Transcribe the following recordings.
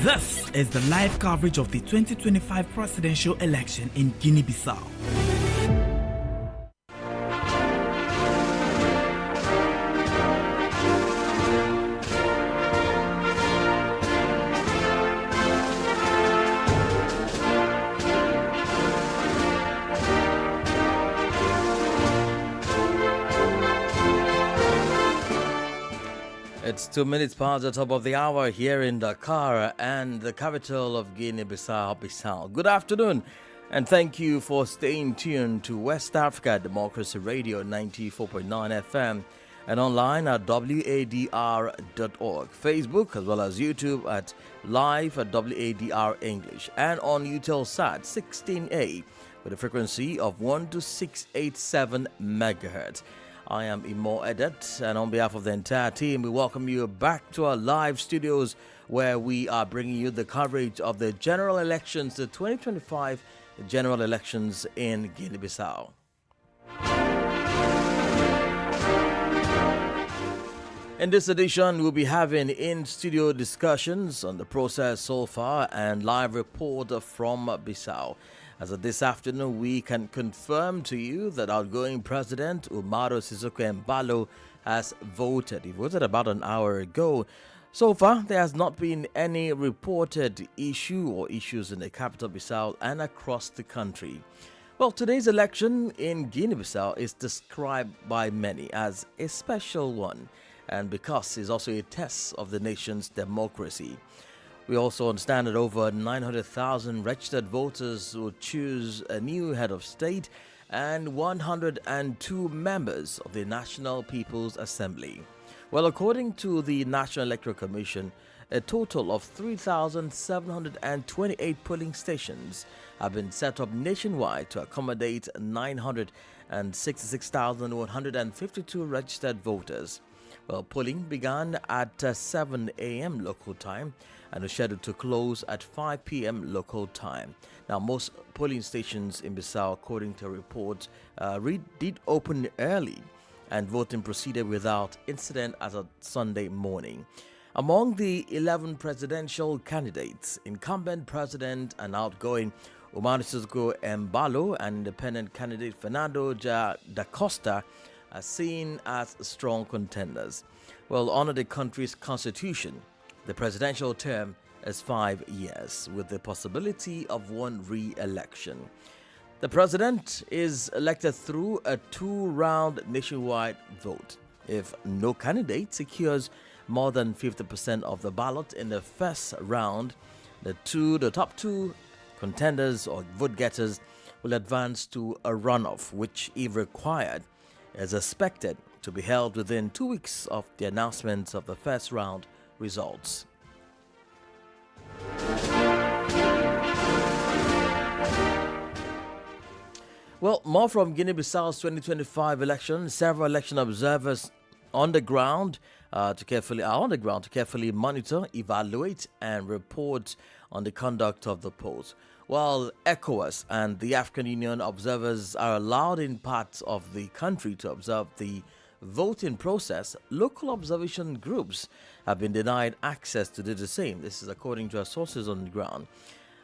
This is the live coverage of the 2025 presidential election in Guinea-Bissau. It's 2 minutes past the top of the hour here in Dakar and the capital of Guinea-Bissau. Good afternoon, and thank you for staying tuned to West Africa Democracy Radio 94.9 FM and online at WADR.org, Facebook as well as YouTube at live at WADR English, and on Utelsat 16A with a frequency of 12687 megahertz. I am Imo Edet, and on behalf of the entire team, we welcome you back to our live studios where we are bringing you the coverage of the general elections, the 2025 general elections in Guinea-Bissau. In this edition, we'll be having in-studio discussions on the process so far and live report from Bissau. As of this afternoon, we can confirm to you that outgoing President Umaru Sissoco Embalo has voted. He voted about an hour ago. So far, there has not been any reported issue or issues in the capital Bissau and across the country. Well, today's election in Guinea-Bissau is described by many as a special one, and because it's also a test of the nation's democracy. We also understand that over 900,000 registered voters will choose a new head of state and 102 members of the National People's Assembly. Well, according to the National Electoral Commission, a total of 3,728 polling stations have been set up nationwide to accommodate 966,152 registered voters. Well, polling began at 7 a.m. local time and is scheduled to close at 5 p.m. local time. Now, most polling stations in Bissau, according to a report, did open early, and voting proceeded without incident as of Sunday morning. Among the 11 presidential candidates, incumbent president and outgoing Umaru Sissoco Embalo and independent candidate Fernando da Costa are seen as strong contenders. Well, under the country's constitution, the presidential term is 5 years, with the possibility of one re-election. The president is elected through a two-round nationwide vote. If no candidate secures more than 50% of the ballot in the first round, the top two contenders or vote-getters will advance to a runoff, which, if required, is expected to be held within 2 weeks of the announcement of the first round results. Well, more from Guinea-Bissau's 2025 election. Several election observers on the ground to carefully monitor, evaluate, and report on the conduct of the polls. While ECOWAS and the African Union observers are allowed in parts of the country to observe the voting process, local observation groups have been denied access to do the same. This is according to our sources on the ground.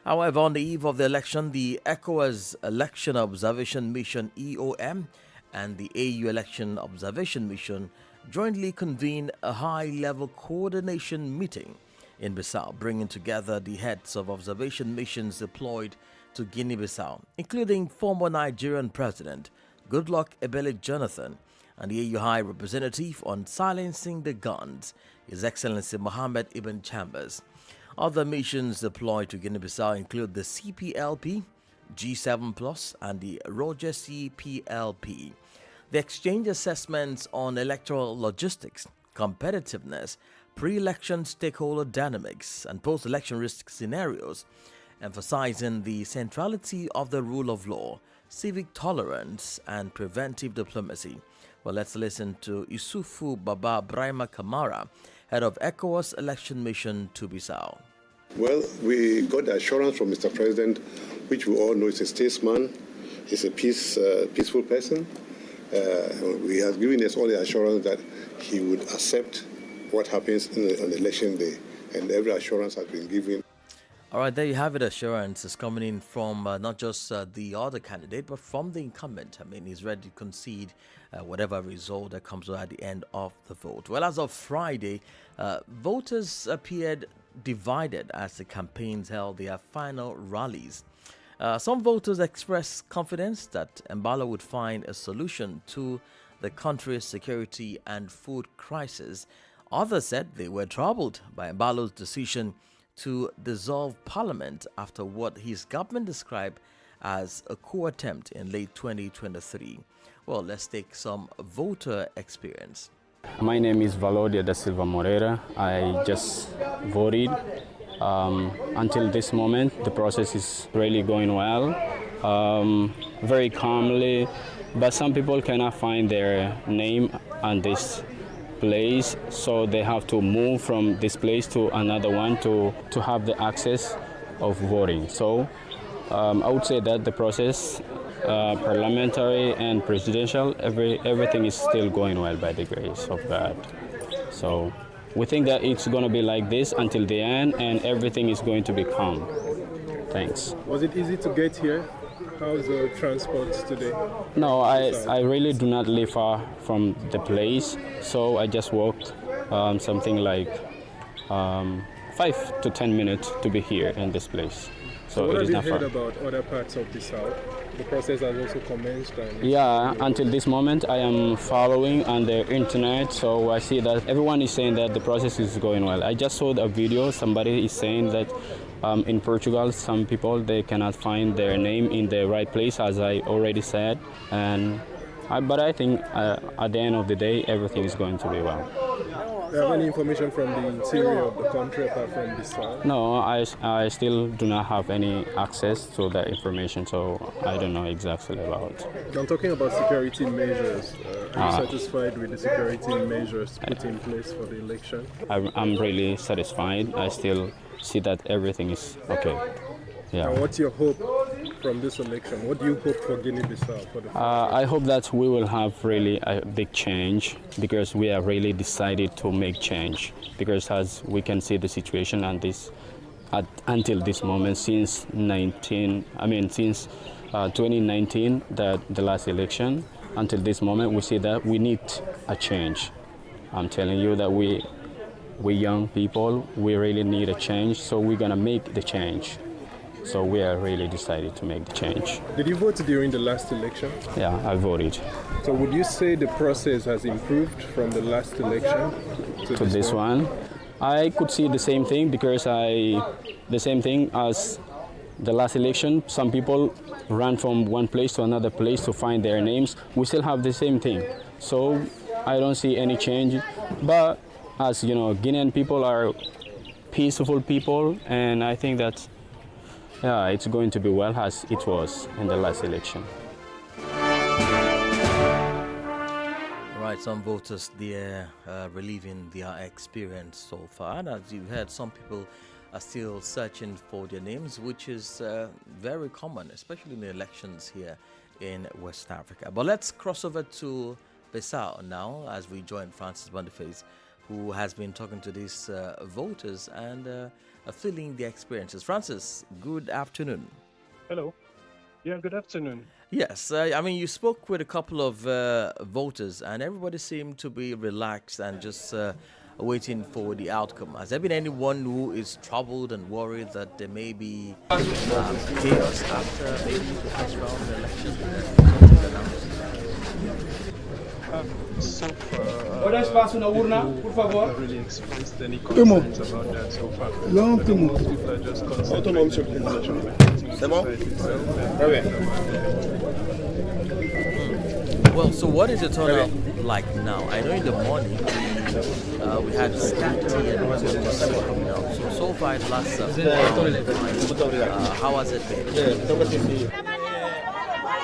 However, on the eve of the election, the ECOWAS Election Observation Mission EOM and the AU Election Observation Mission jointly convened a high-level coordination meeting in Bissau, bringing together the heads of observation missions deployed to Guinea-Bissau, including former Nigerian President Goodluck Ebele Jonathan and the AU High Representative on Silencing the Guns, His Excellency Mohammed Ibn Chambers. Other missions deployed to Guinea-Bissau include the CPLP, G7+, and the Roger CPLP. The exchange assessments on electoral logistics, competitiveness, pre-election stakeholder dynamics, and post-election risk scenarios, emphasizing the centrality of the rule of law, civic tolerance, and preventive diplomacy. Well, let's listen to Isufu Baba Brahima Kamara, head of ECOWAS election mission to Bissau. Well, we got the assurance from Mr. President, which we all know is a statesman, he's a peaceful person. He has given us all the assurance that he would accept what happens on election day, and every assurance has been given. All right, there you have it. Assurance is coming in from not just the other candidate, but from the incumbent. I mean, he's ready to concede whatever result that comes out at the end of the vote. Well, as of Friday, voters appeared divided as the campaigns held their final rallies. Some voters expressed confidence that Embalo would find a solution to the country's security and food crisis. Others said they were troubled by Embalo's decision to dissolve parliament after what his government described as a coup attempt in late 2023. Well, let's take some voter experience. My name is Valodia da Silva Moreira. I just voted. Until this moment, the process is really going well, very calmly, but some people cannot find their name on this place, so they have to move from this place to another one to have the access of voting. So I would say that the process, parliamentary and presidential, everything is still going well by the grace of God. So we think that it's going to be like this until the end, and everything is going to be calm. Thanks. Was it easy to get here? How's the transport today? No, I really do not live far from the place, so I just walked something like 5 to 10 minutes to be here in this place. So what have you heard about other parts of Bissau? The process has also commenced. Yeah, until this moment I am following on the internet, so I see that everyone is saying that the process is going well. I just saw a video, somebody is saying that in Portugal some people, they cannot find their name in the right place, as I already said, but I think at the end of the day everything is going to be well. Do you have any information from the interior of the country apart from Bissau? No, I still do not have any access to that information, so I don't know exactly about it. I'm talking about security measures. Are you satisfied with the security measures put in place for the election? I'm really satisfied. I still see that everything is okay. Yeah. And what's your hope from this election? What do you hope for Guinea-Bissau? I hope that we will have really a big change, because we have really decided to make change. Because as we can see the situation and until this moment, since 2019, the last election, until this moment, we see that we need a change. I'm telling you that we young people, we really need a change, so we're gonna make the change. So we are really decided to make the change. Did you vote during the last election? Yeah, I voted. So would you say the process has improved from the last election to this one? I could see the same thing, because the same thing as the last election, some people ran from one place to another place to find their names. We still have the same thing. So I don't see any change. But as you know, Guinean people are peaceful people, and I think that it's going to be well as it was in the last election. Right, some voters there relieving their experience so far. And as you heard, some people are still searching for their names, which is very common, especially in the elections here in West Africa. But let's cross over to Bissau now as we join Francis Boniface, who has been talking to these voters and feeling the experiences. Francis, good afternoon. Hello. Yeah, good afternoon. Yes, I mean, you spoke with a couple of voters, and everybody seemed to be relaxed and just waiting for the outcome. Has there been anyone who is troubled and worried that there may be chaos after maybe the first round of the election? So far, haven't really expressed any concerns about that so far. Most people are just concentrating Well, so what is the turnout like now? I know in the morning we had scanty and so far it lasts how has it been?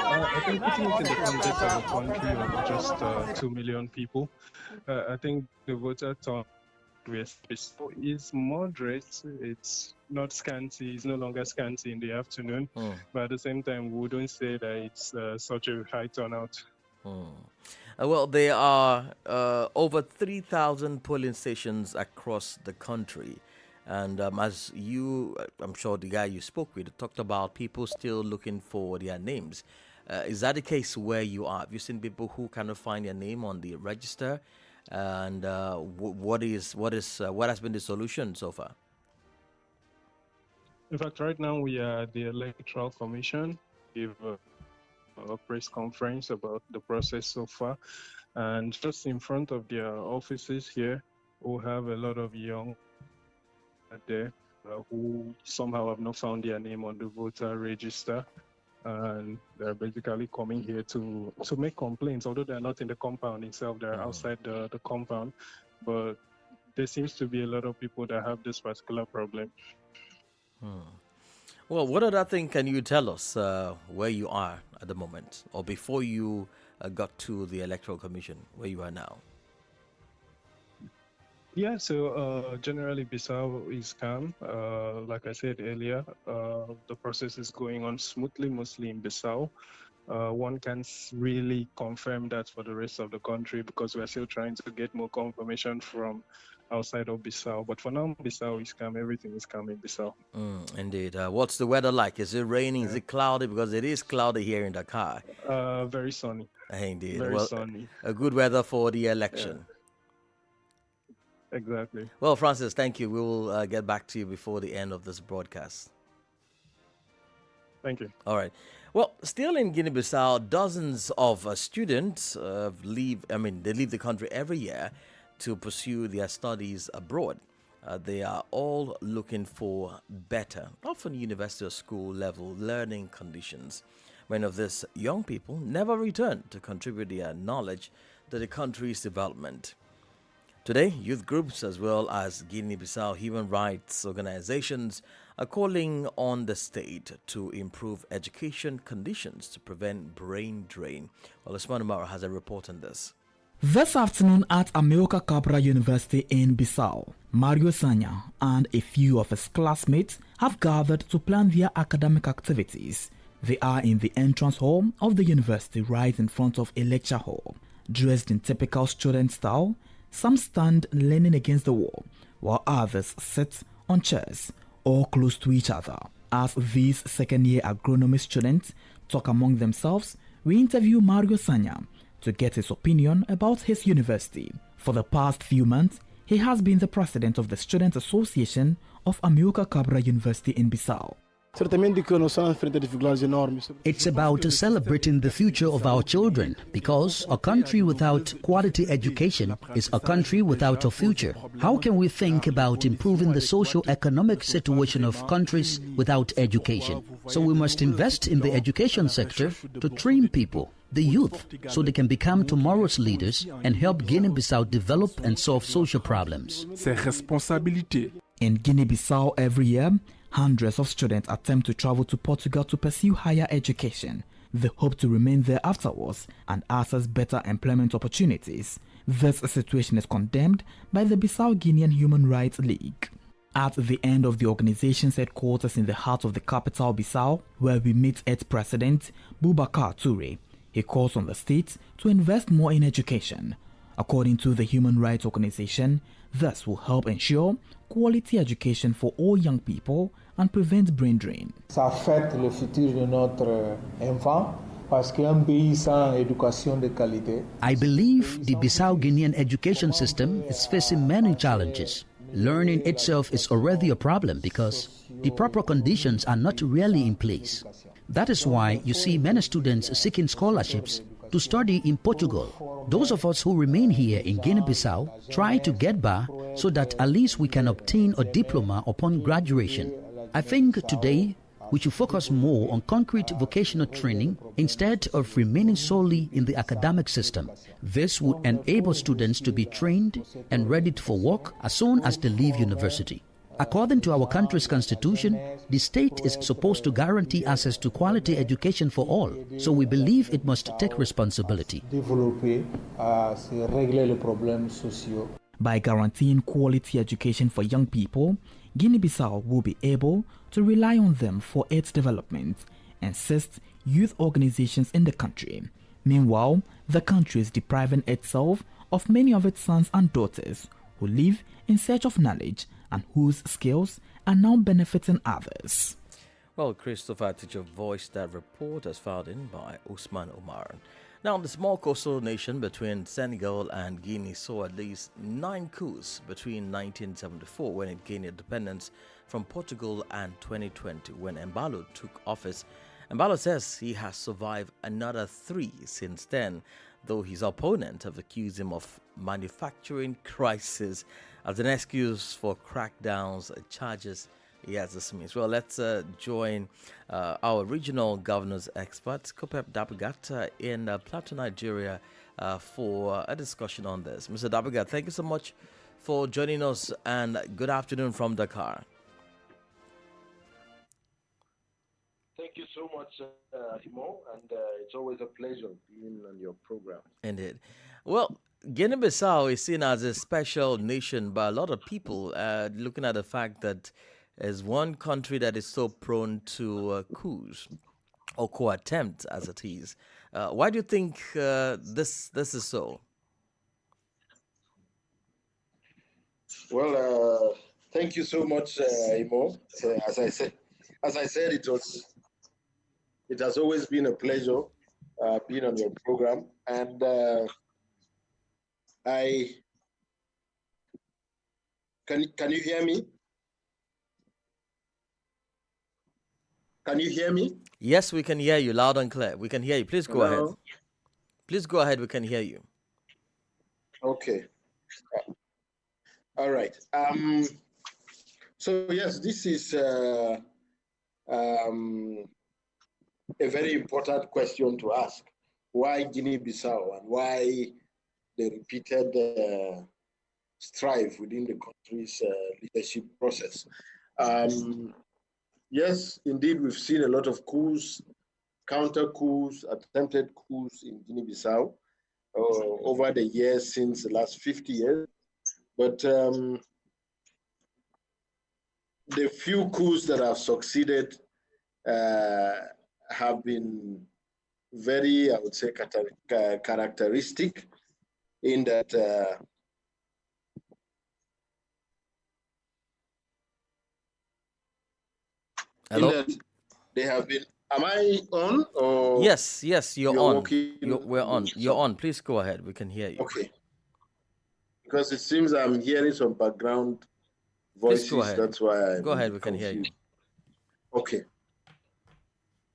I think putting it in the context of a country of just 2 million people, I think the voter turnout is moderate. It's not scanty. It's no longer scanty in the afternoon, but at the same time, we wouldn't say that it's such a high turnout. Well, there are over 3,000 polling stations across the country. And as you, I'm sure the guy you spoke with talked about people still looking for their names. Is that the case where you are? Have you seen people who cannot find their name on the register? And what has been the solution so far? In fact, right now we are at the Electoral Commission, give a press conference about the process so far. And just in front of their offices here, we have a lot of young there who somehow have not found their name on the voter register. And they're basically coming here to make complaints, although they're not in the compound itself, they're outside the compound. But there seems to be a lot of people that have this particular problem. Well, what other thing can you tell us where you are at the moment, or before you got to the Electoral Commission, where you are now? Yeah, so generally Bissau is calm. Like I said earlier, the process is going on smoothly, mostly in Bissau. One can't really confirm that for the rest of the country because we're still trying to get more confirmation from outside of Bissau. But for now, Bissau is calm. Everything is calm in Bissau. Indeed. What's the weather like? Is it raining? Is it cloudy? Because it is cloudy here in Dakar. Very sunny. Indeed. Very sunny. A good weather for the election. Yeah. Exactly. Well, Francis, thank you. We will get back to you before the end of this broadcast. Thank you. All right. Well, still in Guinea-Bissau, dozens of students leave the country every year to pursue their studies abroad. They are all looking for better, often university or school level learning conditions. Many of these young people never return to contribute their knowledge to the country's development. Today, youth groups as well as Guinea-Bissau human rights organizations are calling on the state to improve education conditions to prevent brain drain. Well, Usman Umar has a report on this. This afternoon at Amilcar Cabral University in Bissau, Mario Sanya and a few of his classmates have gathered to plan their academic activities. They are in the entrance hall of the university right in front of a lecture hall. Dressed in typical student style, some stand leaning against the wall, while others sit on chairs, all close to each other. As these second-year agronomy students talk among themselves, we interview Mario Sanya to get his opinion about his university. For the past few months, he has been the president of the Student Association of Amilcar Cabral University in Bissau. It's about celebrating the future of our children, because a country without quality education is a country without a future. How can we think about improving the socio-economic situation of countries without education? So we must invest in the education sector to train people, the youth, so they can become tomorrow's leaders and help Guinea-Bissau develop and solve social problems. In Guinea-Bissau every year, hundreds of students attempt to travel to Portugal to pursue higher education. They hope to remain there afterwards and access better employment opportunities. This situation is condemned by the Bissau-Guinean Human Rights League. At the end of the organization's headquarters in the heart of the capital Bissau, where we meet its president, Boubacar Touré, he calls on the state to invest more in education. According to the human rights organization, this will help ensure quality education for all young people and prevent brain drain. Ça affecte le futur de notre enfant parce qu'un pays sans éducation de qualité. I believe the Bissau-Guinean education system is facing many challenges. Learning itself is already a problem because the proper conditions are not really in place. That is why you see many students seeking scholarships to study in Portugal. Those of us who remain here in Guinea-Bissau try to get by so that at least we can obtain a diploma upon graduation. I think today we should focus more on concrete vocational training instead of remaining solely in the academic system. This would enable students to be trained and ready for work as soon as they leave university. According to our country's constitution, the state is supposed to guarantee access to quality education for all, so we believe it must take responsibility. By guaranteeing quality education for young people, Guinea-Bissau will be able to rely on them for its development, insist youth organizations in the country. Meanwhile, the country is depriving itself of many of its sons and daughters who live in search of knowledge and whose skills are now benefiting others. Well, Christopher Teacher voiced that report as filed in by Usman Omar. Now, the small coastal nation between Senegal and Guinea saw at least 9 coups between 1974, when it gained independence from Portugal, and 2020, when Embalo took office. Embalo says he has survived another 3 since then, though his opponent have accused him of manufacturing crisis as an excuse for crackdowns, charges he has dismissed. Well, let's join our regional governors expert, Kopep Dabigat, in Plateau, Nigeria, for a discussion on this. Mr. Dabigat, thank you so much for joining us, and good afternoon from Dakar. Thank you so much, Imo, and it's always a pleasure being on your program. Indeed. Well, Guinea-Bissau is seen as a special nation by a lot of people, looking at the fact that is one country that is so prone to coups or coup attempts, as it is. Why do you think this is so? Well, thank you so much, Imo. As I said, it has always been a pleasure being on your program, and can you hear me? Can you hear me? Yes, we can hear you loud and clear. We can hear you. Please go ahead. Please go ahead. We can hear you. Okay. All right. So yes, this is a very important question to ask. Why Guinea-Bissau, and why the repeated strife within the country's leadership process? Yes, indeed, we've seen a lot of coups, counter coups, attempted coups in Guinea-Bissau over the years, since the last 50 years. But the few coups that have succeeded have been very, I would say, characteristic, in that Hello? They have been. Am I on? Or yes, you're on. We're on. You're So, on. Please go ahead. We can hear you. okay. Because it seems I'm hearing some background Please voices. go ahead. That's why I'm Go ahead. We can hear you. Okay.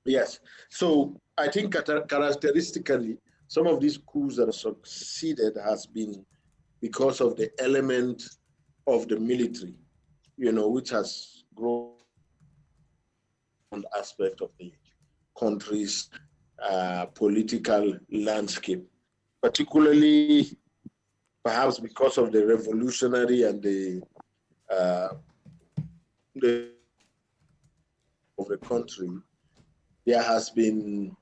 Yes. So I think characteristically, some of these coups that have succeeded has been because of the element of the military, which has grown aspect of the country's political landscape, particularly perhaps because of the revolutionary and the of the country. There has been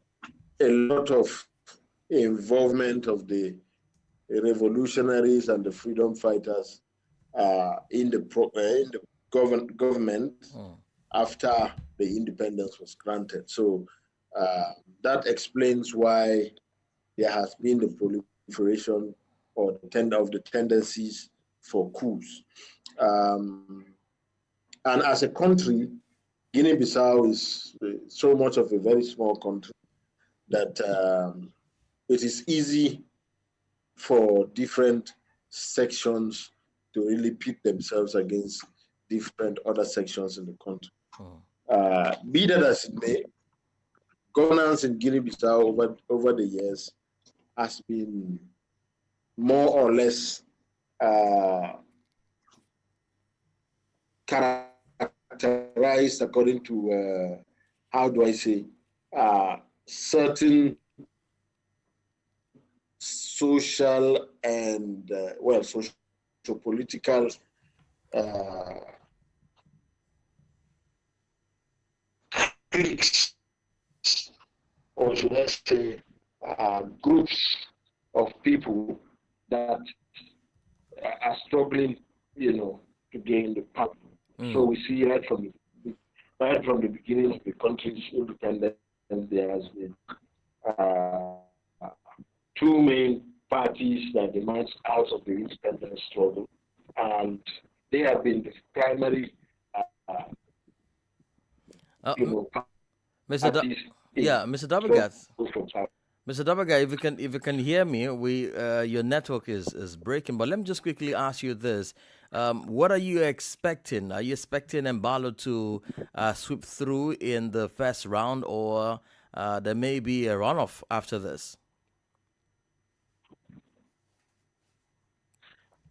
a lot of involvement of the revolutionaries and the freedom fighters in the government after the independence was granted. So that explains why there has been the proliferation or the tendencies for coups. And as a country, Guinea-Bissau is so much of a very small country that it is easy for different sections to really pit themselves against different other sections in the country. Be that as it may, governance in Guinea-Bissau over the years has been more or less characterized according to, certain social and, social-political cliques, or should I say, groups of people that are struggling, to gain the power. So we see right from the beginning of the country's independence, there has been two main parties that emerged out of the independence struggle, and they have been the primary, Uh, you know, Mr. parties Yeah, Mr. Dabagat. from South. Mr. Dabaga, if you can hear me, your network is breaking. But let me just quickly ask you this: what are you expecting? Are you expecting Embalo to sweep through in the first round, or there may be a runoff after this?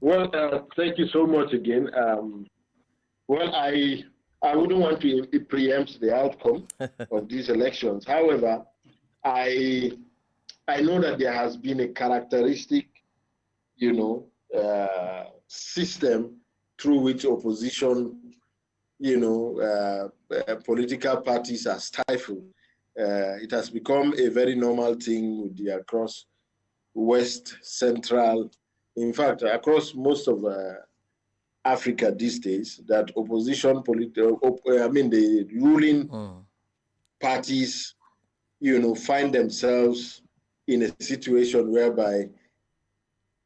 Well, thank you so much again. Well, I wouldn't want to preempt the outcome of these elections. However, I know that there has been a characteristic, system through which opposition, political parties are stifled. It has become a very normal thing with the across West, Central, in fact, across most of Africa these days, that the ruling parties, find themselves in a situation whereby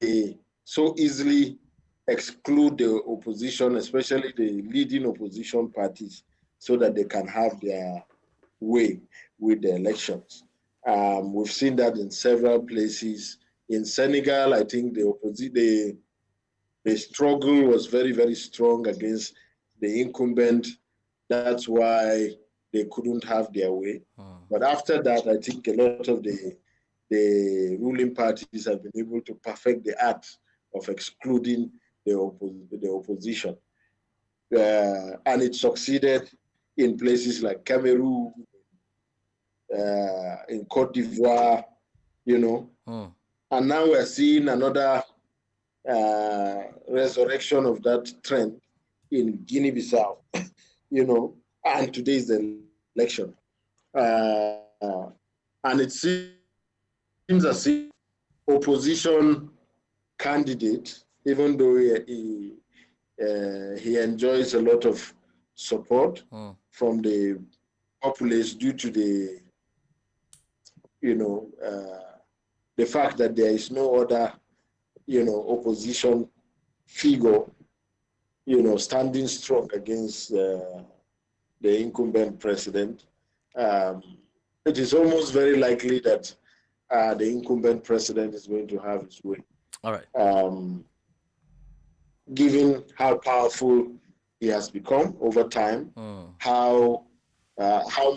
they so easily exclude the opposition, especially the leading opposition parties, so that they can have their way with the elections. We've seen that in several places. In Senegal, I think the struggle was very, very strong against the incumbent. That's why they couldn't have their way. But after that, I think a lot of the ruling parties have been able to perfect the art of excluding the opposition. And it succeeded in places like Cameroon, in Cote d'Ivoire, And now we're seeing another resurrection of that trend in Guinea-Bissau, and today is the election. And it seems as if opposition candidate, even though he enjoys a lot of support from the populace due to the fact that there is no other, opposition figure, standing strong against the incumbent president. It is almost very likely that the incumbent president is going to have his way. All right. Given how powerful he has become over time, how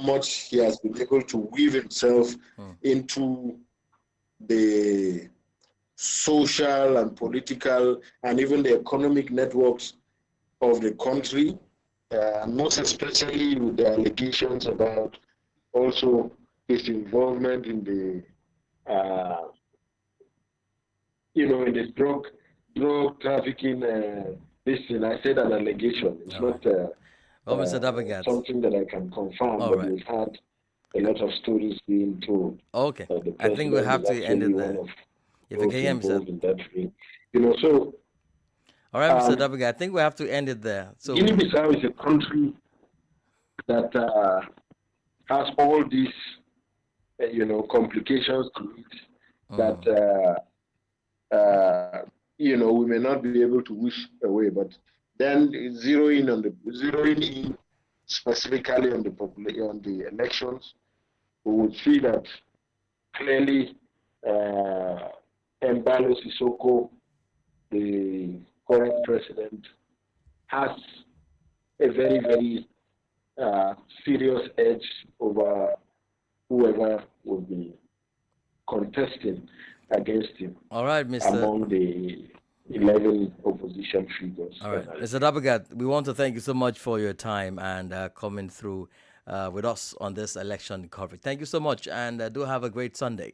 much he has been able to weave himself into the social and political and even the economic networks of the country, most especially with the allegations about also his involvement in the in the drug trafficking. Listen, I said an allegation. It's not Mr. Dabagat, something that I can confirm, but we've had a lot of stories being told. Okay, I think we have to end it there. If you can hear me, sir. So. All right, Mr. Dabagat, I think we have to end it there. So Guinea-Bissau is a country that has all these, complications to it that, we may not be able to wish away. But then zeroing in specifically on the elections, we would see that clearly Embalo Sissoko, the current president, has a very, very serious edge over whoever will be contesting against him. All right, Mr. Among the 11 opposition figures. All right, Mr. Dabagat, we want to thank you so much for your time and coming through with us on this election coverage. Thank you so much, and do have a great Sunday.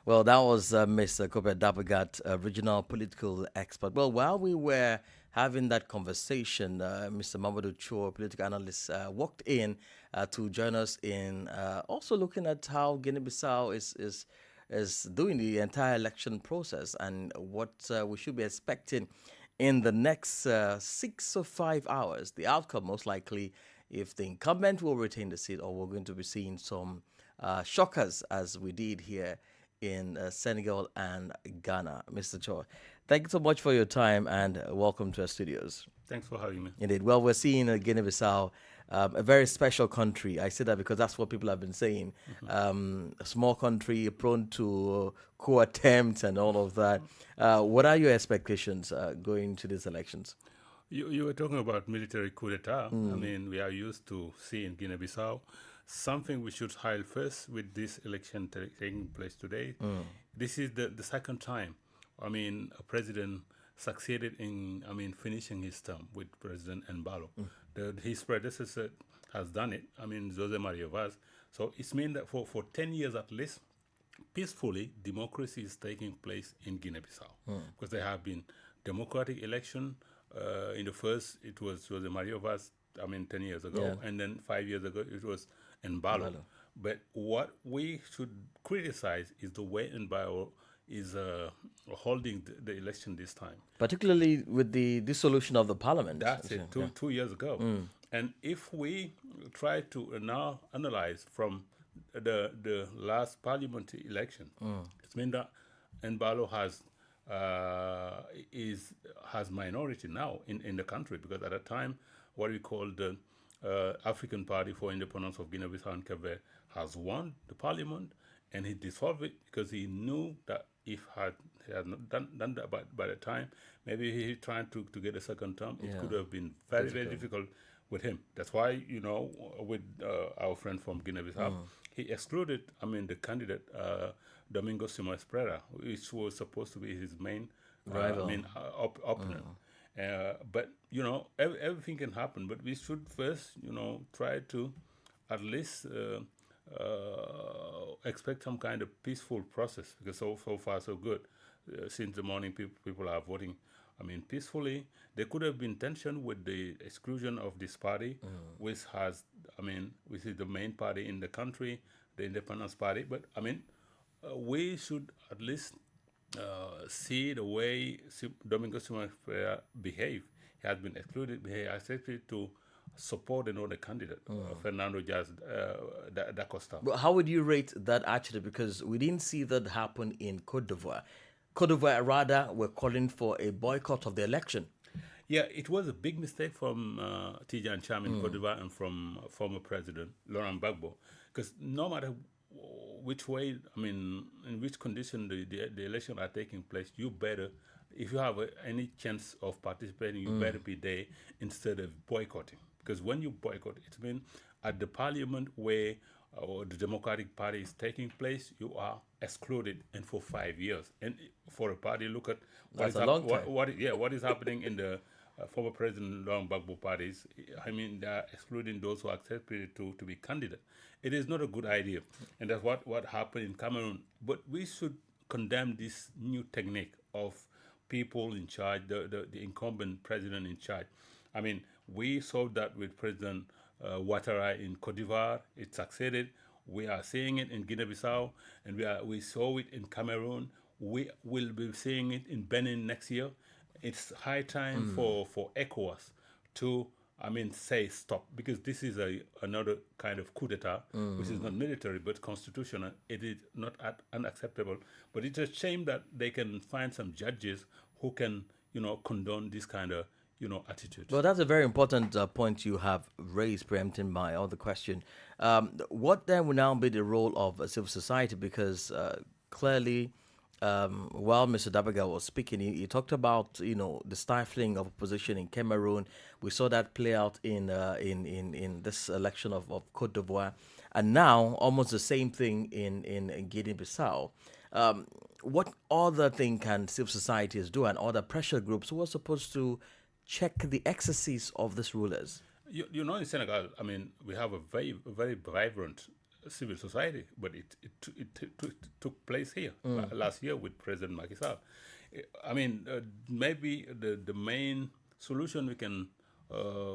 Well, that was Mr. Kobe Dabagat, regional political expert. Well, while we were having that conversation, Mr. Mamadou Cho, political analyst, walked in to join us in also looking at how Guinea-Bissau is doing the entire election process and what we should be expecting in the next 6 or 5 hours. The outcome, most likely, if the incumbent will retain the seat, or we're going to be seeing some shockers as we did here in Senegal and Ghana. Mr. Cho, Thank you so much for your time and welcome to our studios. Thanks for having me. Indeed. Well, we're seeing Guinea-Bissau, a very special country. I say that because that's what people have been saying. A small country prone to coup attempts and all of that. What are your expectations going to these elections? You were talking about military coup d'etat. I mean, we are used to seeing Guinea-Bissau. Something we should highlight first with this election taking place today. This is the second time, I mean, a president succeeded in, I mean, finishing his term with President Embalo. His predecessor has done it, I mean, Jose Mario Vaz. So it's mean that for 10 years at least, peacefully, democracy is taking place in Guinea-Bissau. Because there have been democratic election. In the first, it was Jose Mario Vaz, I mean, 10 years ago. And then 5 years ago, it was Embalo. But what we should criticize is the way Embalo is holding the election this time. Particularly with the dissolution of the parliament. That's it, 2 years ago. And if we try to now analyze from the last parliamentary election, it means that Embalo has minority now in the country, because at that time, what we call the African Party for Independence of Guinea-Bissau and Cape Verde has won the parliament, and he dissolved it because he knew that if he had not done that by the time, maybe he trying to get a second term, it could have been very, very difficult with him. That's why, you know, with our friend from Guinea-Bissau, he excluded, I mean, the candidate, Domingo Simões Pereira, which was supposed to be his main opponent. But, you know, everything can happen, but we should first, you know, try to at least expect some kind of peaceful process, because so far so good. Since the morning, people are voting, I mean, peacefully. There could have been tension with the exclusion of this party, which has, I mean, which is the main party in the country, the Independence Party. But, I mean, we should at least see the way Domingo Simões Pereira behave. He has been excluded. He accepted to support another candidate, Fernando Diaz da Costa. But how would you rate that actually? Because we didn't see that happen in Cote d'Ivoire. Cote d'Ivoire, rather, were calling for a boycott of the election. Yeah, it was a big mistake from Tidjane Cham in Cote d'Ivoire and from former President Laurent Gbagbo, because no matter which way, I mean, in which condition the election are taking place, you better, if you have any chance of participating, you better be there instead of boycotting. Because when you boycott, it means at the parliament where the Democratic Party is taking place, you are excluded, and for 5 years. And for a party, look at what is happening in the former President Laurent Gbagbo parties. I mean, they are excluding those who are accepted to be candidate. It is not a good idea, and that's what happened in Cameroon. But we should condemn this new technique of people in charge, the incumbent president in charge. I mean, we saw that with President WADR in Cote d'Ivoire. It succeeded. We are seeing it in Guinea-Bissau, and we saw it in Cameroon. We will be seeing it in Benin next year. It's high time for ECOWAS to, I mean, say stop, because this is another kind of coup d'etat, which is not military but constitutional. It is not unacceptable. But it's a shame that they can find some judges who can, you know, condone this kind of, you know, attitude. Well, that's a very important point you have raised, preempting my other question. What then will now be the role of civil society? Because clearly, while Mr. Dabaga was speaking, he talked about, you know, the stifling of opposition in Cameroon. We saw that play out in this election of Cote d'Ivoire, and now almost the same thing in Guinea-Bissau. What other thing can civil societies do, and other pressure groups who are supposed to check the excesses of these rulers? You know, in Senegal, I mean, we have a very, very vibrant civil society, but it took place here last year with President Macky Sall. I mean, maybe the main solution we can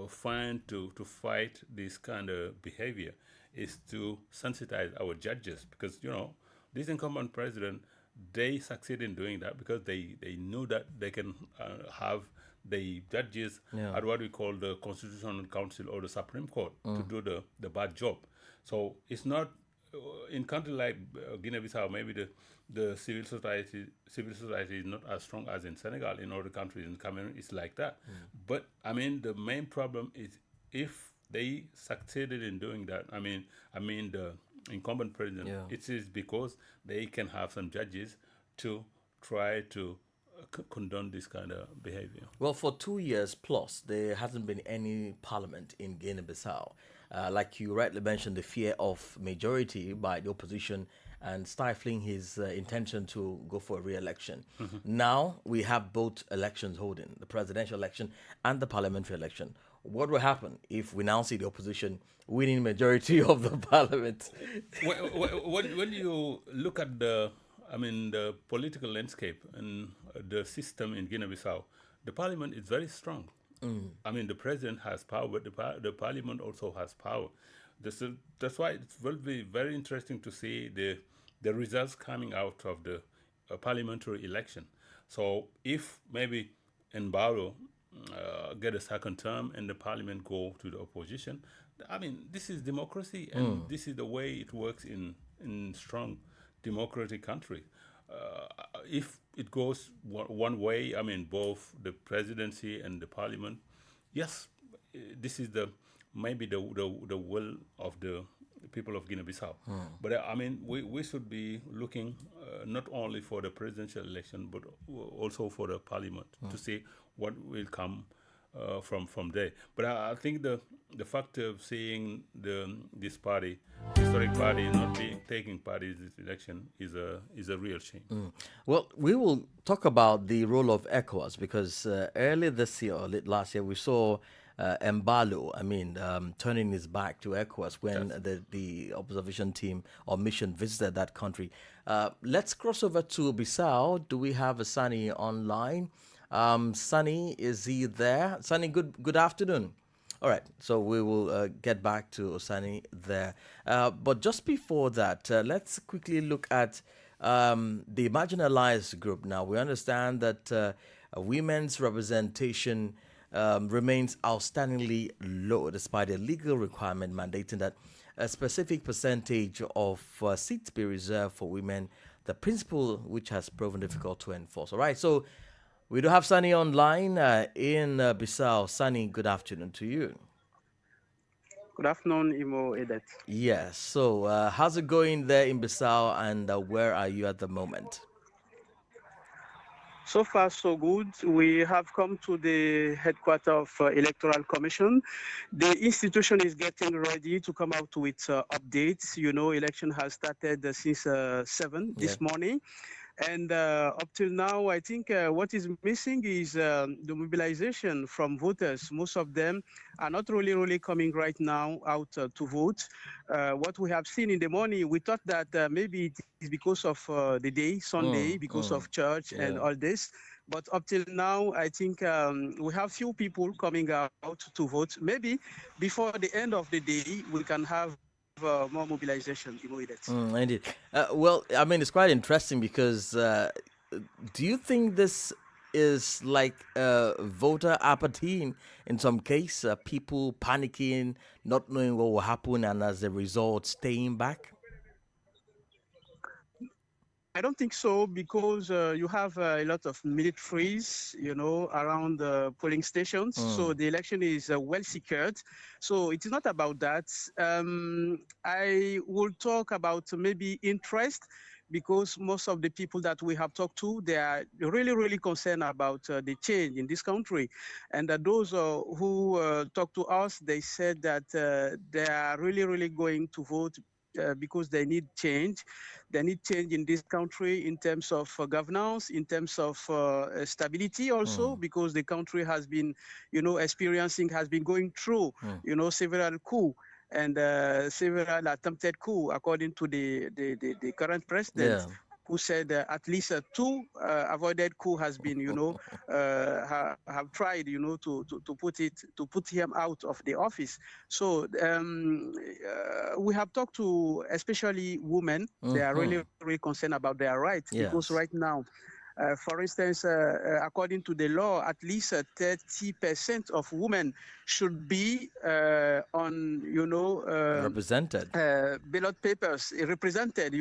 find to fight this kind of behavior is to sensitize our judges, because, you know, this incumbent president, they succeed in doing that because they knew that they can have the judges at what we call the Constitutional Council or the Supreme Court to do the bad job. So it's not in country like Guinea-Bissau, maybe the civil society is not as strong as in Senegal. In other countries, in Cameroon, it's like that. But I mean, the main problem is if they succeeded in doing that. I mean the incumbent president. Yeah. It is because they can have some judges to try to condone this kind of behavior. Well, for 2 years plus, there hasn't been any parliament in Guinea-Bissau. Like you rightly mentioned, the fear of majority by the opposition and stifling his intention to go for a re-election. Now we have both elections holding, the presidential election and the parliamentary election. What will happen if we now see the opposition winning majority of the parliament? When you look at the political landscape and the system in Guinea-Bissau, the parliament is very strong. I mean, the president has power, but the parliament also has power. That's why it will be very interesting to see the results coming out of the parliamentary election. So if maybe Embalo get a second term and the parliament go to the opposition, I mean, this is democracy, and this is the way it works in strong democratic country. If it goes one way, I mean, both the presidency and the parliament, yes, this is maybe the will of the people of Guinea-Bissau. But I mean, we should be looking not only for the presidential election, but also for the parliament to see what will come from there. But I think the fact of seeing this historic party, not taking part in this election is a real shame. Well, we will talk about the role of ECOWAS because earlier this year or late last year we saw Embalo, turning his back to ECOWAS when the observation team or mission visited that country. Let's cross over to Bissau. Do we have Sani online? Sunny, is he there? Sunny, good afternoon. All right, so we will get back to Sunny there. But just before that, let's quickly look at the marginalized group now. We understand that women's representation remains outstandingly low despite a legal requirement mandating that a specific percentage of seats be reserved for women, the principle which has proven difficult to enforce. All right, so we do have Sunny online in Bissau. Sunny, good afternoon to you. Good afternoon, Imo Edet. Yes, so how's it going there in Bissau, and where are you at the moment? So far, so good. We have come to the headquarters of Electoral Commission. The institution is getting ready to come out with updates. You know, election has started since 7 this morning. And up till now, I think what is missing is the mobilization from voters. Most of them are not really coming right now out to vote. What we have seen in the morning, we thought that maybe it is because of the day, Sunday, because of church and all this. But up till now, I think we have few people coming out to vote. Maybe before the end of the day, we can have more mobilization. Indeed. Well, I mean, it's quite interesting because do you think this is like voter apathy in some case, people panicking, not knowing what will happen, and as a result, staying back? I don't think so, because you have a lot of militaries, you know, around the polling stations. So the election is well secured. So it's not about that. I will talk about maybe interest, because most of the people that we have talked to, they are really concerned about the change in this country. And those who talk to us, they said that they are really going to vote because they need change. They need change in this country in terms of governance, in terms of stability also, because the country has been, you know, has been going through, you know, several coups and several attempted coups, according to the current president. Yeah. Who said at least 2 avoided coup has been, you know, have tried, you know, to put him out of the office. So we have talked to especially women. They are really concerned about their rights, because right now For instance, according to the law, at least 30% of women should be on, represented. Ballot papers represented,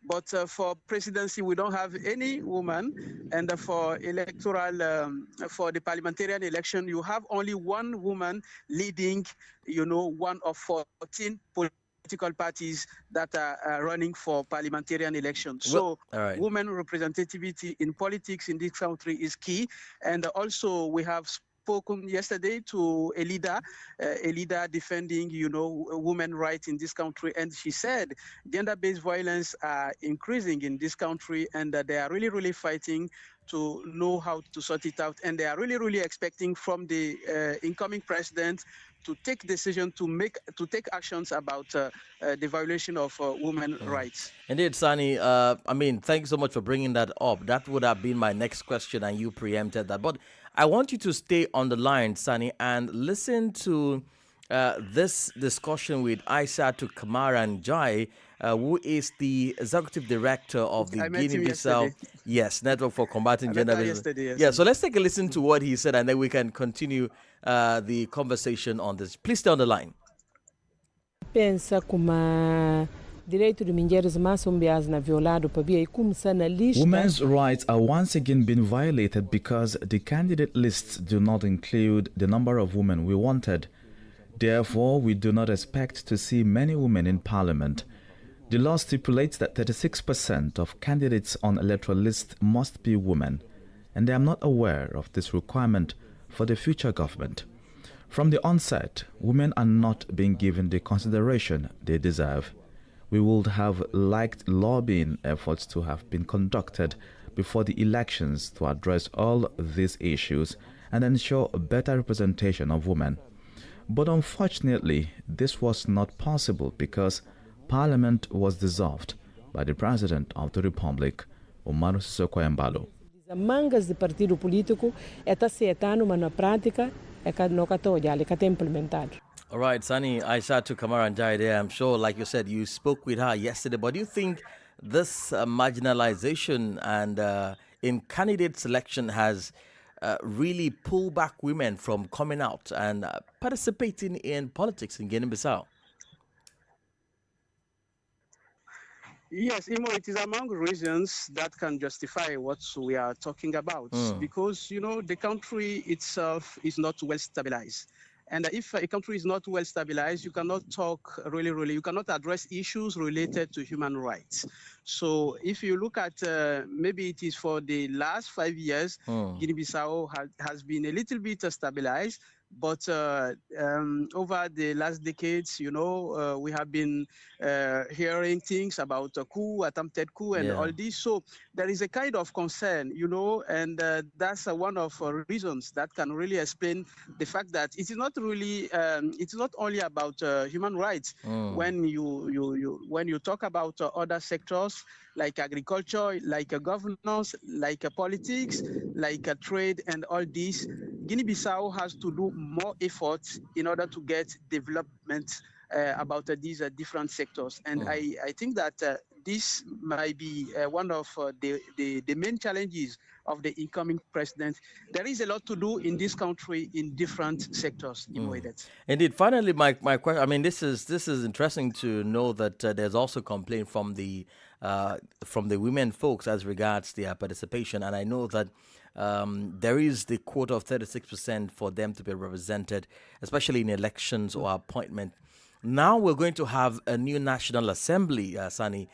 But for presidency, we don't have any woman. And for electoral, for the parliamentarian election, you have only one woman leading, one of 14 political parties that are running for parliamentarian elections. So women representativity in politics in this country is key. And also we have spoken yesterday to a leader defending, women rights in this country. And she said gender-based violence are increasing in this country, and they are really, really fighting to know how to sort it out. And they are really, really expecting from the incoming president to take decision to take actions about the violation of women rights. Indeed, Sani. Thank you so much for bringing that up. That would have been my next question, and you preempted that. But I want you to stay on the line, Sani, and listen to this discussion with Aishatu Kamara Njai, who is the executive director of the Guinea-Bissau Network for Combating Gender Violence. Yeah, so let's take a listen to what he said, and then we can continue the conversation on this. Please stay on the line. Women's rights are once again being violated because the candidate lists do not include the number of women we wanted. Therefore, we do not expect to see many women in parliament. The law stipulates that 36% of candidates on electoral lists must be women, and I am not aware of this requirement for the future government. From the onset, women are not being given the consideration they deserve. We would have liked lobbying efforts to have been conducted before the elections to address all these issues and ensure a better representation of women. But unfortunately, this was not possible because Parliament was dissolved by the President of the Republic, Umaru Sissoco Embalo. Mangas de partido político está aceitando, mas na prática não está implementado. All right, Sani, Aishatu Kamara Njai there. I'm sure, like you said, you spoke with her yesterday. But do you think this marginalization and in candidate selection has really pulled back women from coming out and participating in politics in Guinea-Bissau? Yes, it is among reasons that can justify what we are talking about. Because, the country itself is not well stabilized. And if a country is not well stabilized, you cannot talk you cannot address issues related to human rights. So if you look at, maybe it is for the last 5 years, Guinea-Bissau has been a little bit stabilized. But over the last decades, we have been hearing things about a coup, attempted coup, and all this. So there is a kind of concern, and that's one of reasons that can really explain the fact that it is not really, it's not only about human rights. When you talk about other sectors like agriculture, like governance, like politics, like trade, and all this, Guinea-Bissau has to do more efforts in order to get development about these different sectors. And I think that this might be one of the main challenges of the incoming president. There is a lot to do in this country in different sectors. Indeed. Finally, my question. This is interesting to know that there's also complaint from the women folks as regards their participation, and I know that there is the quota of 36% for them to be represented, especially in elections or appointment. Now we're going to have a new National Assembly, Sani.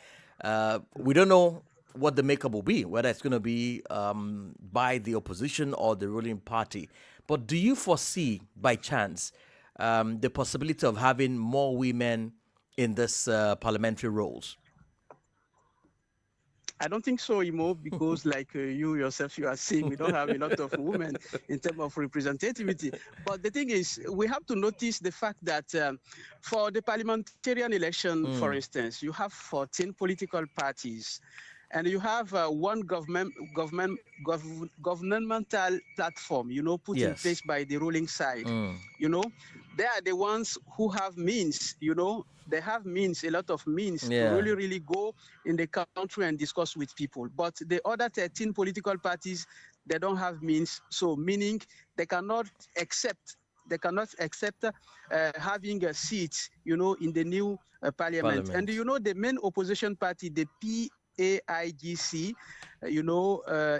We don't know what the makeup will be, whether it's going to be by the opposition or the ruling party. But do you foresee, by chance, the possibility of having more women in this parliamentary roles? I don't think so, Imo, because like you yourself, you are saying, we don't have a lot of women in terms of representativity. But the thing is, we have to notice the fact that for the parliamentarian election, for instance, you have 14 political parties, and you have one governmental platform, put in place by the ruling side, they are the ones who have means, they have means, a lot of means to Yeah. really go in the country and discuss with people. But the other 13 political parties, they don't have means. So meaning they cannot accept having a seat, in the new parliament. And the main opposition party, the PAIGC,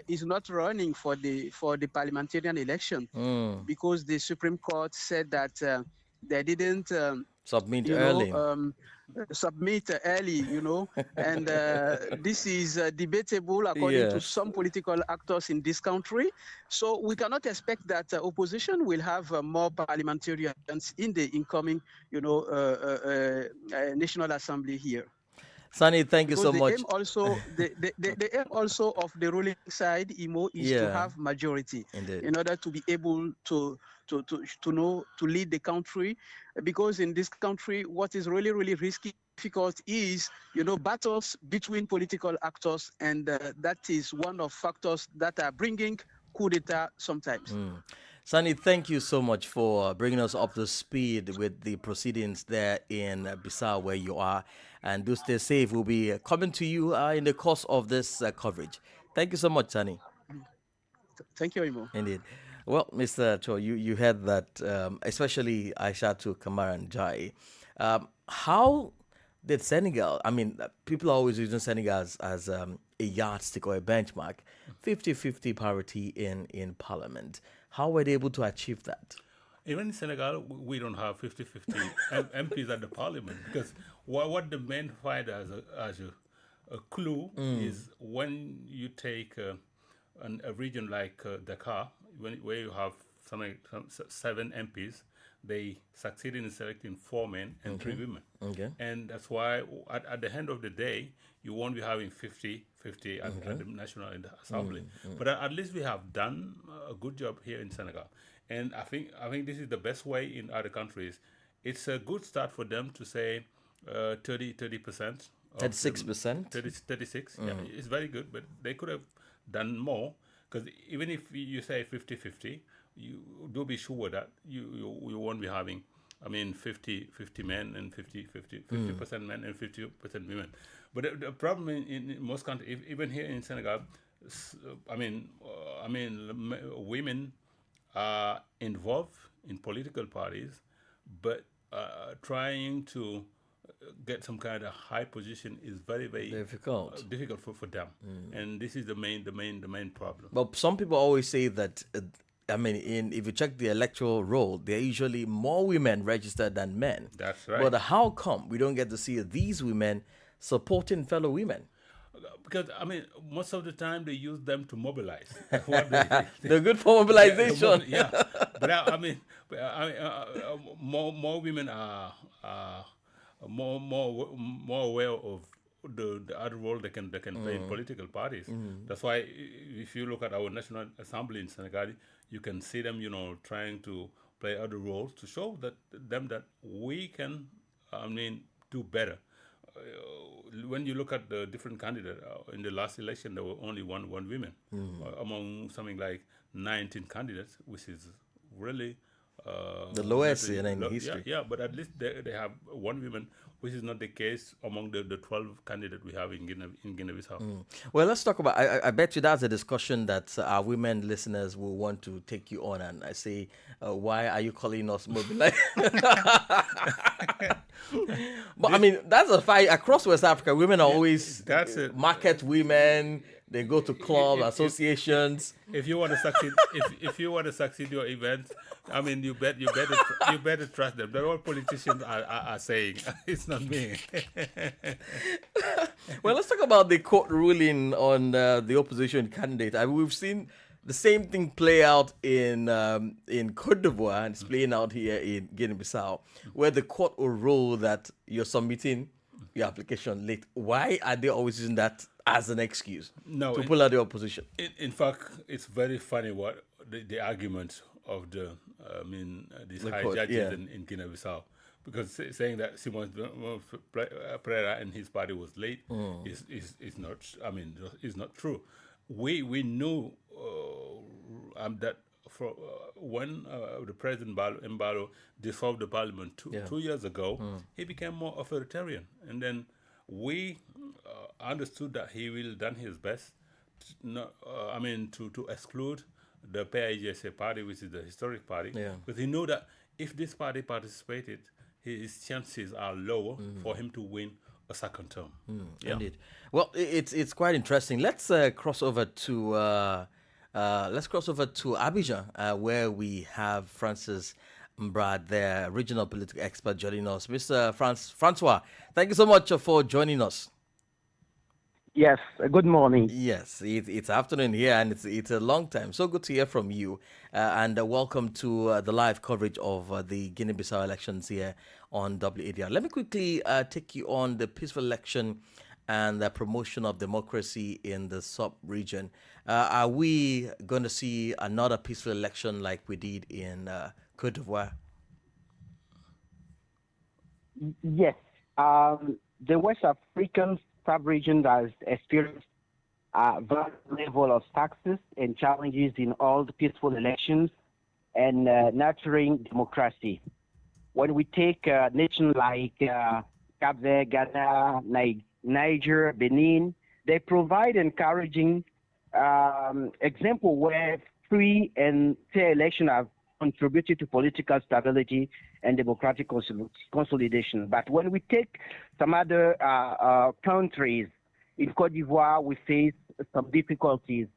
is not running for the parliamentarian election because the Supreme Court said that they didn't submit early. Submit early, and this is debatable according to some political actors in this country. So we cannot expect that opposition will have more parliamentarians in the incoming, National Assembly here. Sunny, thank you so much. Aim also, the aim also of the ruling side, IMO, is to have majority in order to be able to lead the country, because in this country, what is really, really risky, difficult is, battles between political actors, and that is one of factors that are bringing coup d'etat sometimes. Sunny, thank you so much for bringing us up to speed with the proceedings there in Bissau where you are. And do stay safe. We'll be coming to you in the course of this coverage. Thank you so much, Sunny. Thank you, Imo. Indeed. Well, Mr. Cho, you had that, especially Aishatu Kamara and Jai. How did Senegal, people are always using Senegal as a yardstick or a benchmark, 50-50 parity in parliament. How were they able to achieve that? Even in Senegal, we don't have 50-50 MPs at the parliament, because what the men find as a clue is when you take a region like Dakar, where you have some 7 MPs, they succeed in selecting 4 men and 3 women. And that's why at the end of the day, you won't be having 50-50 at the National Assembly. But at least we have done a good job here in Senegal. And I think this is the best way in other countries. It's a good start for them to say 30%. 36%? 36, yeah. It's very good, but they could have done more, because even if you say 50-50, you do be sure that you won't be having, 50 men and 50% men and 50% women. But the problem in most countries, even here in Senegal, women are involved in political parties, but trying to get some kind of high position is very, very difficult for them. And this is the main problem. But some people always say that, if you check the electoral roll, there are usually more women registered than men. That's right. But how come we don't get to see these women supporting fellow women? Because, most of the time they use them to mobilize. They're good for mobilization. But more women are more aware of the other role they can play in political parties. That's why if you look at our National Assembly in Senegal, you can see them, trying to play other roles to show that we can, do better. When you look at the different candidates, in the last election, there were only one woman among something like 19 candidates, which is really the lowest in history. Yeah, but at least they have one woman, which is not the case among the 12 candidates we have in Guinea-Bissau. Well, let's talk about, I bet you that's a discussion that our women listeners will want to take you on. And I say, why are you calling us mobilized? But that's a fight across West Africa. Women are always market women. They go to clubs, associations. If you want to succeed, if you want to succeed your event, you better trust them. That's what politicians are saying. It's not me. Well, let's talk about the court ruling on the opposition candidate. We've seen the same thing play out in Côte d'Ivoire, and it's playing out here in Guinea-Bissau, where the court will rule that you're submitting your application late. Why are they always using that as an excuse to pull out the opposition? In fact, it's very funny what the argument of these high judges in Guinea-Bissau, because saying that Simon Pereira and his party was late is not. Is not true. We knew that when the President Mbalo dissolved the parliament 2 years ago, he became more authoritarian. And then we understood that he will done his best to exclude the PAIGC party, which is the historic party, because he knew that if this party participated, his chances are lower for him to win a second term. Indeed. Well, it's quite interesting. Let's cross over to Abidjan, where we have Francis Mbrad, the regional political expert, joining us. Mr. Francois, thank you so much for joining us. Yes, good morning. Yes, it's afternoon here, and it's a long time. So good to hear from you, and welcome to the live coverage of the Guinea-Bissau elections here on WADR. Let me quickly take you on the peaceful election and the promotion of democracy in the sub-region. Are we going to see another peaceful election like we did in Côte d'Ivoire? Yes, the West African sub-region has experienced a vast level of success and challenges in all the peaceful elections and nurturing democracy. When we take a nation like Cape Verde, Ghana, Niger, Benin, they provide encouraging example where free and fair elections have contributed to political stability and democratic consolidation. But when we take some other countries, in Côte d'Ivoire, we face some difficulties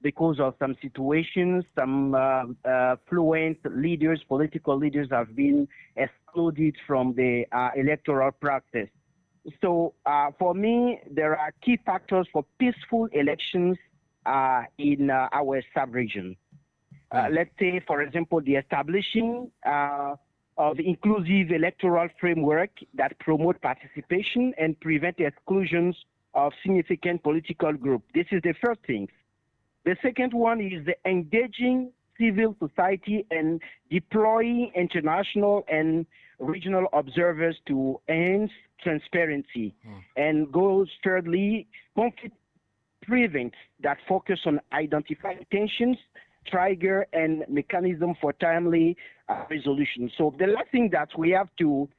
because of some situations. Some fluent leaders, political leaders, have been excluded from the electoral process. So for me, there are key factors for peaceful elections in our sub-region. Let's say, for example, the establishing of inclusive electoral framework that promote participation and prevent exclusions of significant political groups. This is the first thing. The second one is the engaging civil society and deploying international and regional observers to enhance transparency. And goes thirdly, conflict prevent that focus on identifying tensions, trigger and mechanism for timely resolution. So the last thing that we have to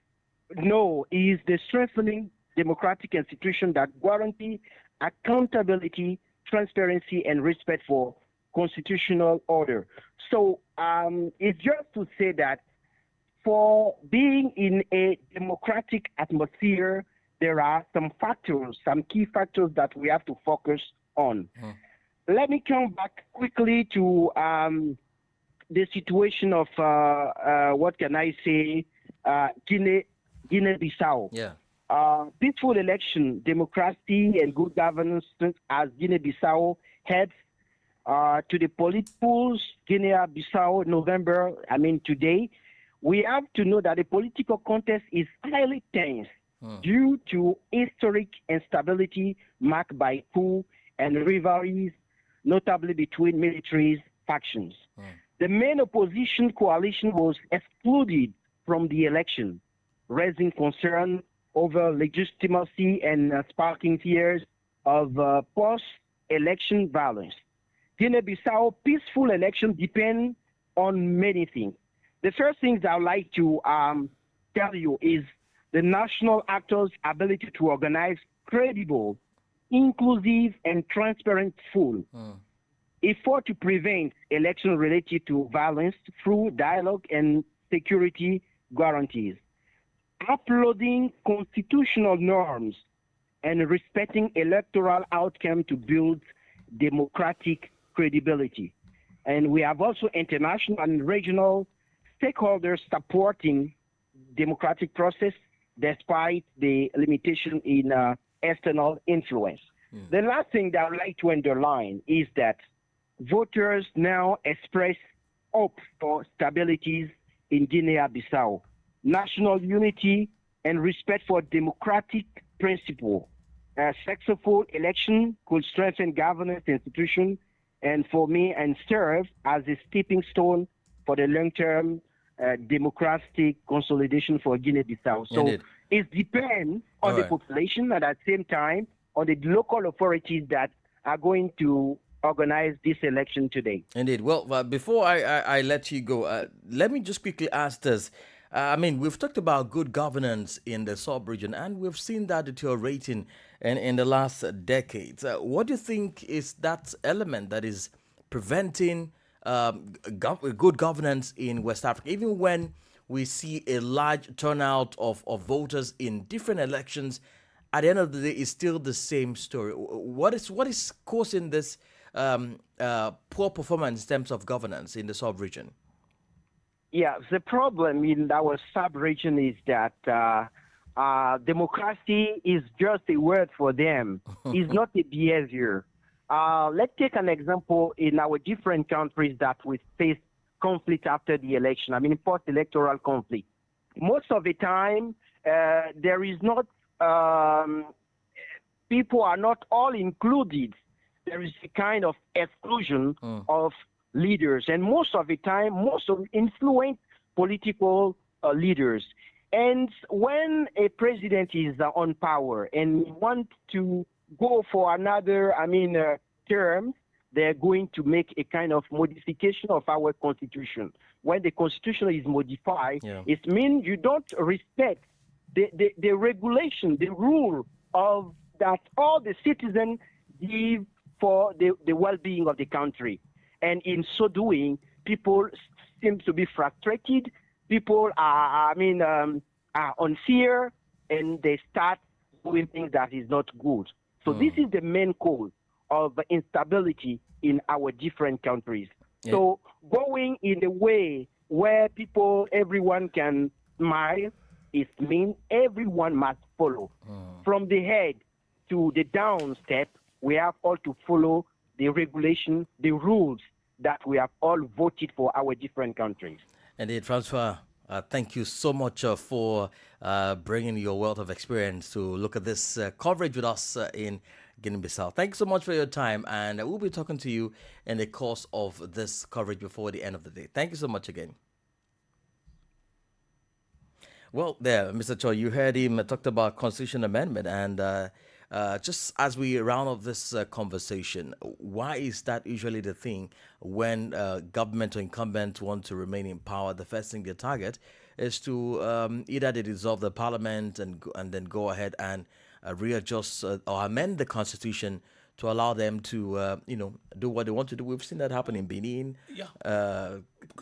know is the strengthening democratic institutions that guarantee accountability, transparency, and respect for constitutional order. So it's just to say that for being in a democratic atmosphere, there are some factors, some key factors that we have to focus on. Let me come back quickly to the situation of, what can I say, Guinea-Bissau. Peaceful election, democracy, and good governance as Guinea-Bissau heads to the polls, Guinea-Bissau, November, today. We have to know that the political contest is highly tense due to historic instability marked by coup and rivalries, notably between military factions. The main opposition coalition was excluded from the election, raising concern over legitimacy and sparking fears of post-election violence. Guinea-Bissau peaceful elections depend on many things. The first thing that I would like to tell you is the national actors' ability to organize credible, inclusive, and transparent full effort to prevent elections related to violence through dialogue and security guarantees, uploading constitutional norms, and respecting electoral outcome to build democratic credibility. And we have also international and regional stakeholders supporting democratic process despite the limitation in external influence. The last thing that I would like to underline is that voters now express hope for stabilities in Guinea-Bissau, national unity, and respect for democratic principle. A successful election could strengthen governance institutions and for me and serve as a stepping stone for the long-term democratic consolidation for Guinea-Bissau. So it depends on the population and at the same time on the local authorities that are going to organize this election today. Indeed. Well, before I let you go, let me just quickly ask this. I mean, we've talked about good governance in the sub-region, and we've seen that deteriorating in the last decades. What do you think is that element that is preventing good governance in West Africa, even when we see a large turnout of voters in different elections? At the end of the day, it's still the same story. What is causing this poor performance in terms of governance in the sub-region? Yeah, the problem in our sub-region is that democracy is just a word for them. It's not a behavior. Let's take an example in our different countries that we face conflict after the election. I mean, post-electoral conflict. Most of the time, there is not, people are not all included. There is a kind of exclusion of leaders, and most of the time, most of influent political leaders. And when a president is on power and want to go for another, term, they're going to make a kind of modification of our constitution. When the constitution is modified, it means you don't respect the regulation, the rule of that all the citizens give for the well-being of the country. And in so doing, people seem to be frustrated. People are on fear, and they start doing things that is not good. So this is the main cause of instability in our different countries. Yeah. So going in a way where everyone can smile, it means everyone must follow. From the head to the down step, we have all to follow the regulation, the rules that we have all voted for our different countries. Indeed, Francois, thank you so much for bringing your wealth of experience to look at this coverage with us in Guinea-Bissau. Thanks so much for your time, and we'll be talking to you in the course of this coverage before the end of the day. Thank you so much again. Well, there, Mr. Choi, you heard him talked about constitution amendment, and just as we round off this conversation, why is that usually the thing when government or incumbents want to remain in power? The first thing they target is to either they dissolve the parliament and then go ahead and readjust or amend the constitution to allow them to do what they want to do. We've seen that happen in Benin,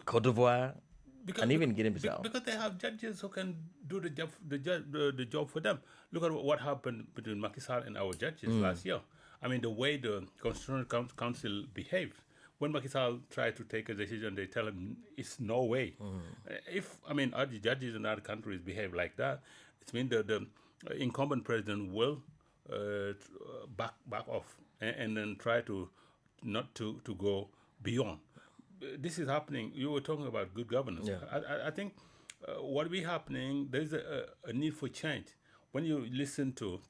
Cote d'Ivoire, and even Guinea-Bissau. Because they have judges who can do the job for them. Look at what happened between Macky Sall and our judges last year. I mean, the way the Constitutional Council behaved. When Macky Sall tried to take a decision, they tell him it's no way. If other judges in other countries behave like that, it means the incumbent president will back off and then try to not to go beyond. This is happening. You were talking about good governance. Yeah. I think what will be happening, there is a need for change. When you listen to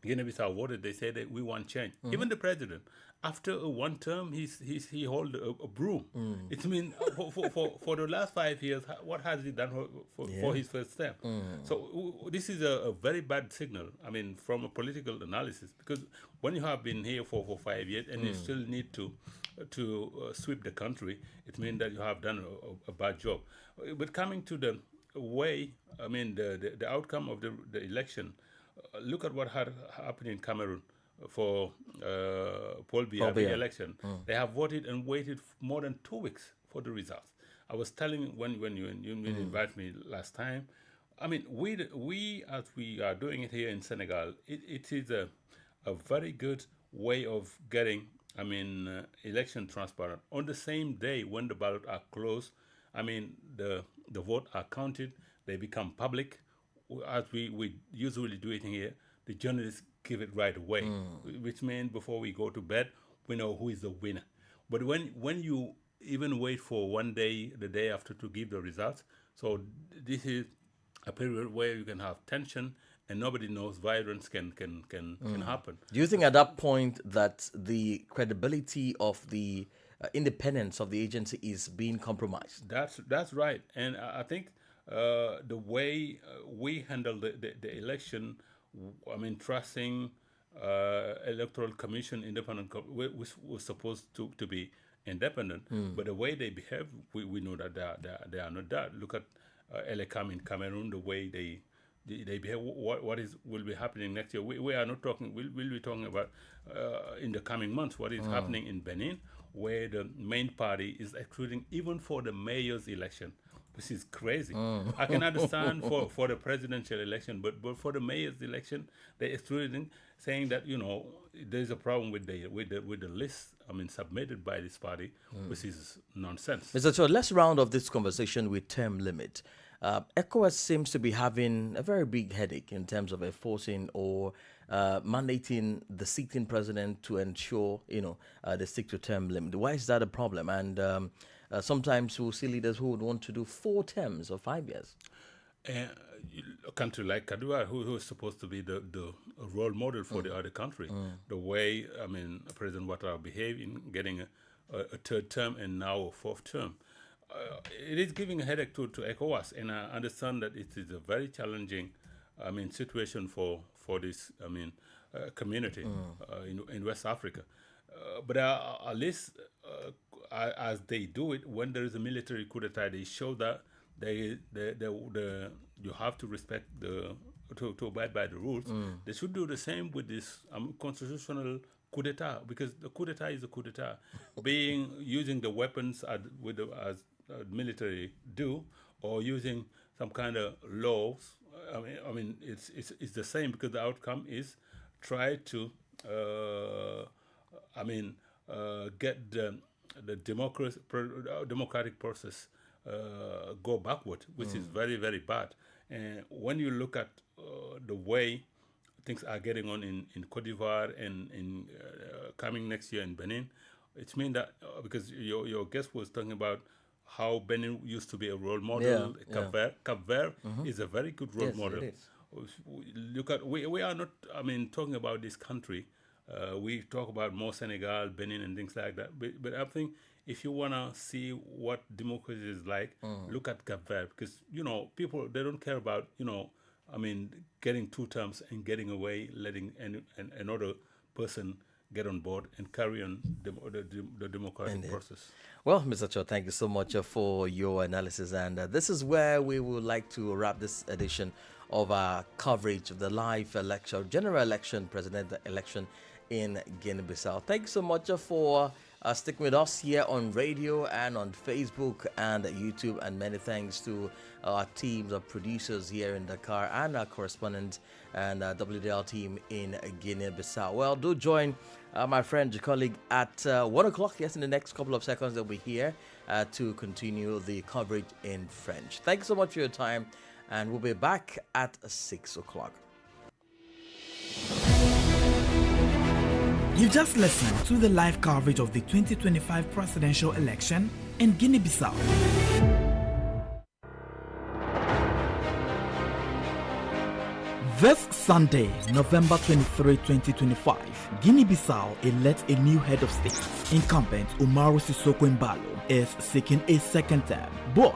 Guinea-Bissau voters, they say that we want change. Even the president, after one term, he hold a broom. It means for the last 5 years, what has he done for his first term? So this is a very bad signal. I mean, from a political analysis, because when you have been here for 5 years and you still need to sweep the country, it means that you have done a bad job. But coming to the way, the outcome of the election, look at what had happened in Cameroon for Paul Biya election. They have voted and waited more than 2 weeks for the results. I was telling when you invited me last time, we as we are doing it here in Senegal, it is a very good way of getting election transparent. On the same day when the ballots are closed, the votes are counted, they become public. As we usually do it here, the journalists give it right away, which means before we go to bed, we know who is the winner. But when you even wait for one day, the day after, to give the results, so this is a period where you can have tension and nobody knows violence can happen. Do you think at that point that the credibility of the independence of the agency is being compromised? That's right, and I think the way we handle the election, trusting electoral commission, which was supposed to be independent, but the way they behave, we know that they are not that. Look at Elecam in Cameroon, the way they behave. What will be happening next year? We are not talking. We'll be talking about in the coming months what is happening in Benin, where the main party is excluding even for the mayor's election. This is crazy. I can understand for the presidential election, but for the mayor's election, they're excluding, saying that there's a problem with the list. Submitted by this party, which is nonsense. Mr. Cho, let's round off this conversation with term limit. ECOWAS seems to be having a very big headache in terms of enforcing or mandating the sitting president to ensure they stick to term limit. Why is that a problem? And sometimes we'll see leaders who would want to do 4 terms or 5 years. A country like Kadua, who is supposed to be the role model for the other country, the way President Ouattara behaved in getting a 3rd term and now a 4th term, it is giving a headache to ECOWAS, and I understand that it is a very challenging situation for this community in West Africa, but at least as they do it, when there is a military coup d'etat, they show that you have to respect to abide by the rules. They should do the same with this constitutional coup d'etat, because the coup d'etat is a coup d'etat, using the weapons as military do, or using some kind of laws. It's the same, because the outcome is try to get the democratic process go backward, which is very, very bad. And when you look at the way things are getting on in Cote d'Ivoire and in coming next year in Benin, it means that because your guest was talking about how Benin used to be a role model. Cape Verde is a very good role model. Look at we are not talking about this country. We talk about more Senegal, Benin, and things like that. But I think if you want to see what democracy is like, look at Cape Verde, because people, they don't care about getting 2 terms and getting away, letting another person get on board and carry on the democratic process. Well, Mr. Cho, thank you so much for your analysis, and this is where we would like to wrap this edition of our coverage of the live election, general election, presidential election in Guinea-Bissau. Thank you so much for sticking with us here on radio and on Facebook and YouTube, and many thanks to our teams of producers here in Dakar and our correspondent and WDL team in Guinea-Bissau. Well, do join my friend, your colleague, at 1 o'clock. Yes, in the next couple of seconds, they'll be here to continue the coverage in French. Thank you so much for your time, and we'll be back at 6 o'clock. You just listened to the live coverage of the 2025 presidential election in Guinea-Bissau. This Sunday, November 23, 2025, Guinea-Bissau elects a new head of state. Incumbent Umaru Sissoko Embalo is seeking a 2nd term, but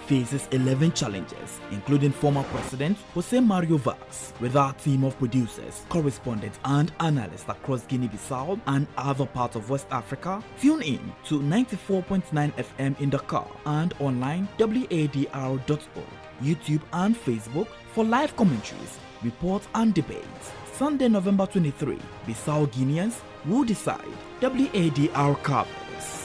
faces 11 challenges, including former President Jose Mario Vaz. With our team of producers, correspondents, and analysts across Guinea-Bissau and other parts of West Africa, tune in to 94.9 FM in Dakar and online WADR.org, YouTube and Facebook for live commentaries, reports and debates. Sunday, November 23, Bissau Guineans will decide. WADR covers.